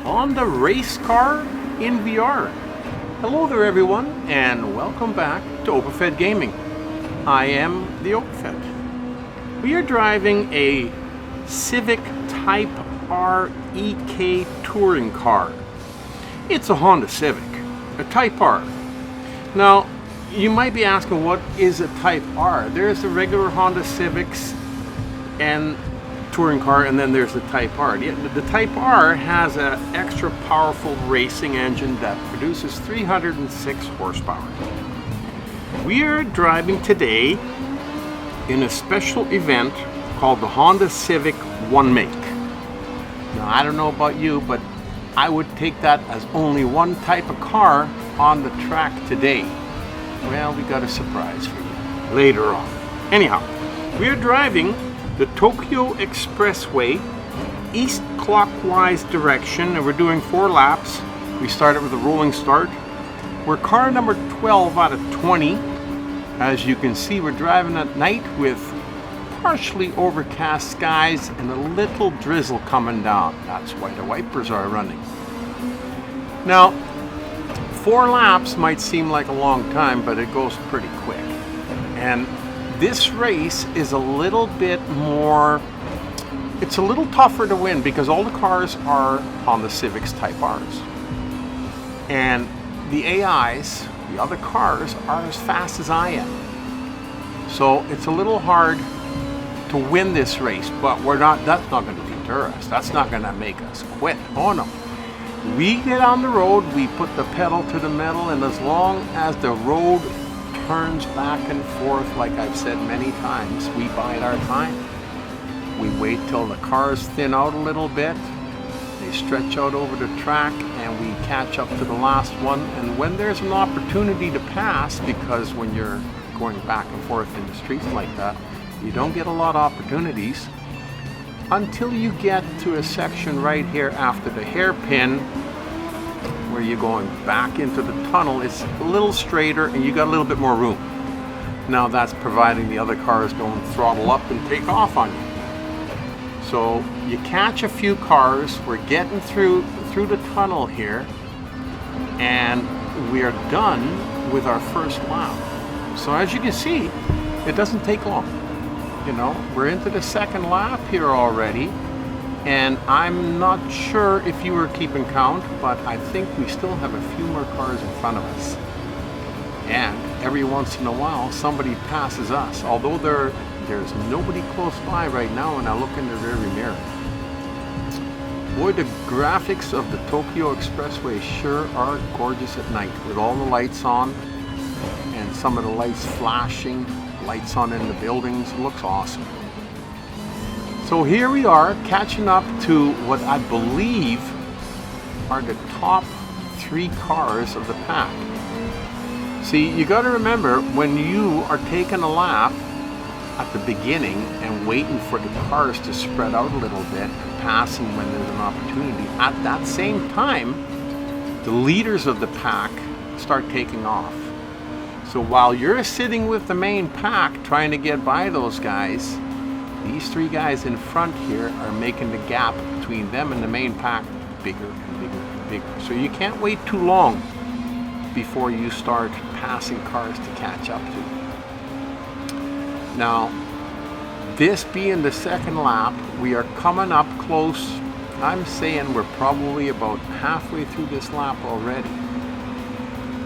Honda race car in VR. Hello there everyone, and welcome back to Overfed Gaming. I am the Overfed. We are driving a Civic Type R EK touring car. It's a Honda Civic, a Type R. Now, you might be asking, what is a Type R? There's the regular Honda Civics and touring car, and then there's the Type R. The Type R has an extra powerful racing engine that produces 306 horsepower. We are driving today in a special event called the Honda Civic-One-Make. Now, I don't know about you, but I would take that as only one type of car on the track today. Well, we got a surprise for you later on. Anyhow, we are driving the Tokyo Expressway east clockwise direction, and we're doing 4 laps. We started with a rolling start. We're car number 12 out of 20. As you can see, we're driving at night with partially overcast skies and a little drizzle coming down. That's why the wipers are running. Now, 4 laps might seem like a long time, but it goes pretty quick. And this race is a little bit more, it's a little tougher to win because all the cars are on the Civics Type Rs. And the AIs, the other cars, are as fast as I am. So it's a little hard to win this race, but that's not going to deter us. That's not going to make us quit. Oh no. We get on the road, we put the pedal to the metal, and as long as the road turns back and forth, like I've said many times, we bide our time. We wait till the cars thin out a little bit, they stretch out over the track, and we catch up to the last one. And when there's an opportunity to pass, because when you're going back and forth in the streets like that, you don't get a lot of opportunities until you get to a section right here after the hairpin where you're going back into the tunnel. It's a little straighter and you got a little bit more room. Now that's providing the other cars don't throttle up and take off on you. So you catch a few cars, we're getting through the tunnel here, and we are done with our first lap. So as you can see, it doesn't take long. You know, we're into the second lap here already, and I'm not sure if you were keeping count, but I think we still have a few more cars in front of us. And every once in a while, somebody passes us, although there's nobody close by right now when I look in the rearview mirror. Boy, the graphics of the Tokyo Expressway sure are gorgeous at night, with all the lights on and some of the lights flashing, lights on in the buildings. It looks awesome. So here we are catching up to what I believe are the top 3 cars of the pack. See, you got to remember, when you are taking a lap at the beginning and waiting for the cars to spread out a little bit and passing when there's an opportunity, at that same time the leaders of the pack start taking off. So while you're sitting with the main pack trying to get by those guys, these 3 guys in front here are making the gap between them and the main pack bigger and bigger and bigger. So you can't wait too long before you start passing cars to catch up to. Now, this being the second lap, we are coming up close. I'm saying we're probably about halfway through this lap already.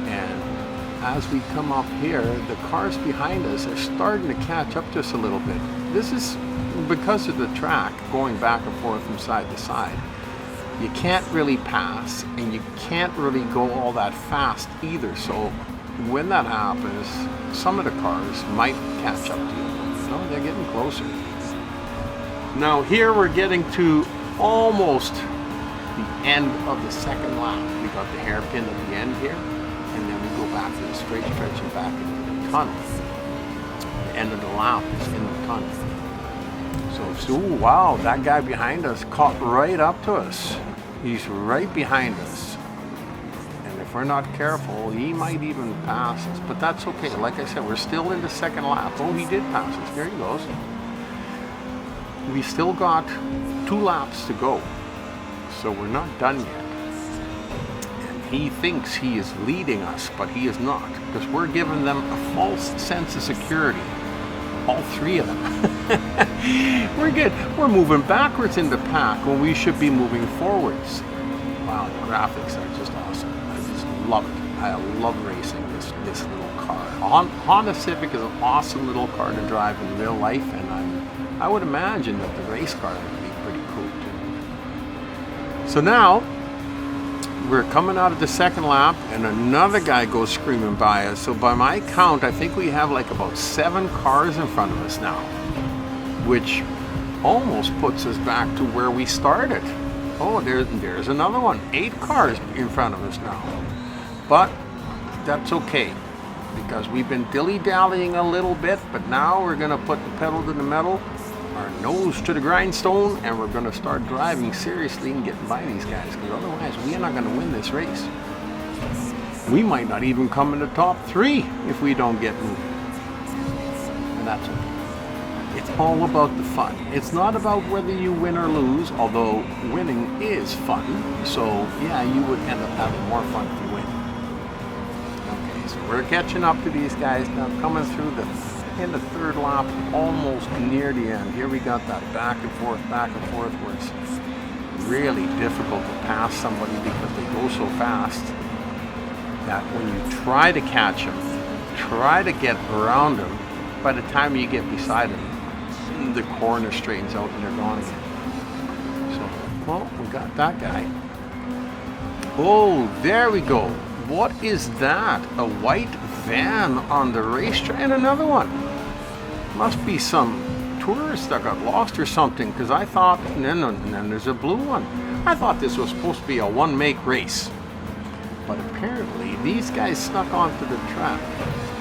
And as we come up here, the cars behind us are starting to catch up to us a little bit. This is because of the track going back and forth from side to side. You can't really pass, and you can't really go all that fast either. So when that happens, some of the cars might catch up to you. You know, they're getting closer. Now here we're getting to almost the end of the second lap. We got the hairpin at the end here, and then we go back to the straight stretch and back into the tunnel. The end of the lap is in the tunnel. So, ooh, wow, that guy behind us caught right up to us. He's right behind us. And if we're not careful, he might even pass us. But that's okay. Like I said, we're still in the second lap. Oh, he did pass us. There he goes. We still got 2 laps to go. So we're not done yet. And he thinks he is leading us, but he is not, because we're giving them a false sense of security. All three of them. We're good. We're moving backwards in the pack when we should be moving forwards. Wow, the graphics are just awesome. I just love it. I love racing this little car. Honda Civic is an awesome little car to drive in real life, and I would imagine that the race car would be pretty cool too. So now we're coming out of the second lap, and another guy goes screaming by us. So by my count, I think we have like about 7 cars in front of us now, which almost puts us back to where we started. Oh, there's another one. 8 cars in front of us now. But that's okay, because we've been dilly-dallying a little bit, but now we're going to put the pedal to the metal, our nose to the grindstone, and we're going to start driving seriously and getting by these guys, because otherwise we are not going to win this race. We might not even come in the top 3 if we don't get moving. And that's okay. It's all about the fun. It's not about whether you win or lose, although winning is fun. So yeah, you would end up having more fun if you win. Okay, so we're catching up to these guys now, coming through in the third lap, almost near the end. Here we got that back and forth, where it's really difficult to pass somebody because they go so fast that when you try to catch them, try to get around them, by the time you get beside them, the corner straightens out and they're gone again. So, well, we got that guy. Oh, there we go. What is that? A white van on the racetrack, and another one. Must be some tourist that got lost or something, because I thought, and then there's a blue one. I thought this was supposed to be a one-make race, but apparently these guys snuck onto the track.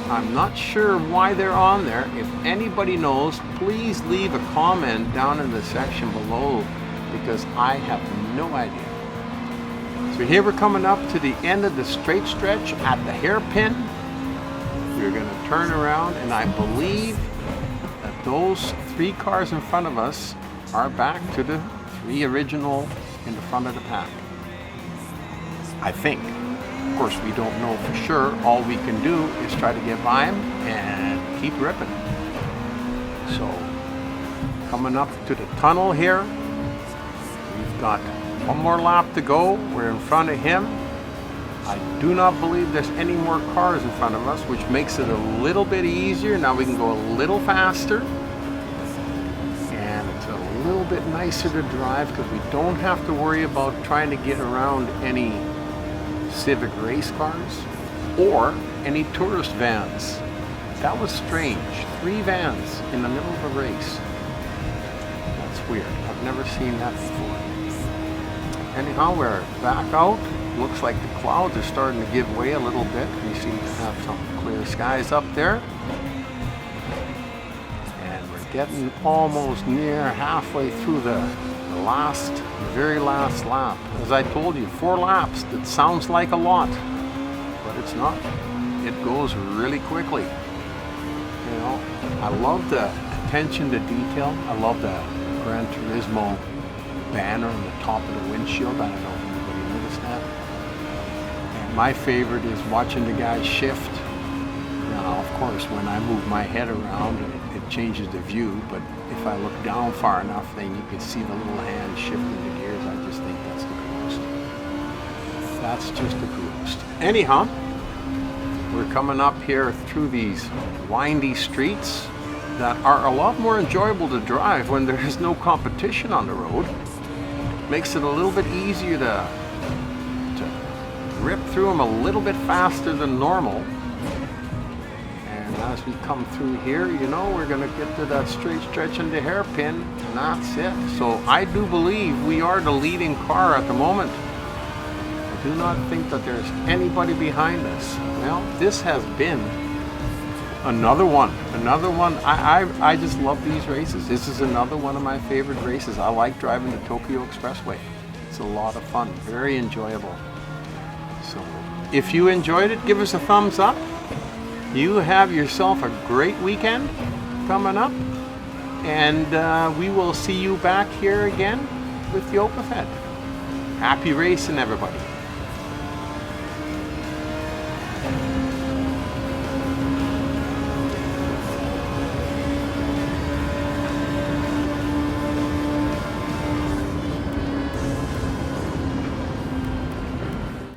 I'm not sure why they're on there. If anybody knows, please leave a comment down in the section below, because I have no idea. So here we're coming up to the end of the straight stretch at the hairpin. We're going to turn around, and I believe that those 3 cars in front of us are back to the 3 original in the front of the pack. I think. Of course, we don't know for sure. All we can do is try to get by them and keep ripping. So, coming up to the tunnel here, we've got 1 more lap to go. We're in front of him. I do not believe there's any more cars in front of us, which makes it a little bit easier. Now we can go a little faster, and it's a little bit nicer to drive because we don't have to worry about trying to get around any Civic race cars or any tourist vans. That was strange. 3 vans in the middle of a race. That's weird. I've never seen that before. Anyhow, we're back out. Looks like the clouds are starting to give way a little bit. We seem to have some clear skies up there. And we're getting almost near halfway through the very last lap. As I told you, 4 laps. That sounds like a lot, but it's not. It goes really quickly. You know, I love the attention to detail. I love the Gran Turismo banner on the top of the windshield. I don't know if anybody noticed that. And my favorite is watching the guys shift. Now, of course, when I move my head around, it changes the view, but if I look down far enough, then you can see the little hand shifting the gears. I just think that's the coolest. That's just the coolest. Anyhow, we're coming up here through these windy streets that are a lot more enjoyable to drive when there is no competition on the road. Makes it a little bit easier to rip through them a little bit faster than normal. And as we come through here, you know, we're going to get to that straight stretch in the hairpin, and that's it. So I do believe we are the leading car at the moment. I do not think that there's anybody behind us. Well, this has been another one. I just love these races. This is another one of my favorite races. I like driving the Tokyo Expressway. It's a lot of fun, very enjoyable. So if you enjoyed it, give us a thumbs up. You have yourself a great weekend coming up, and we will see you back here again with the Opafed. Happy racing, everybody.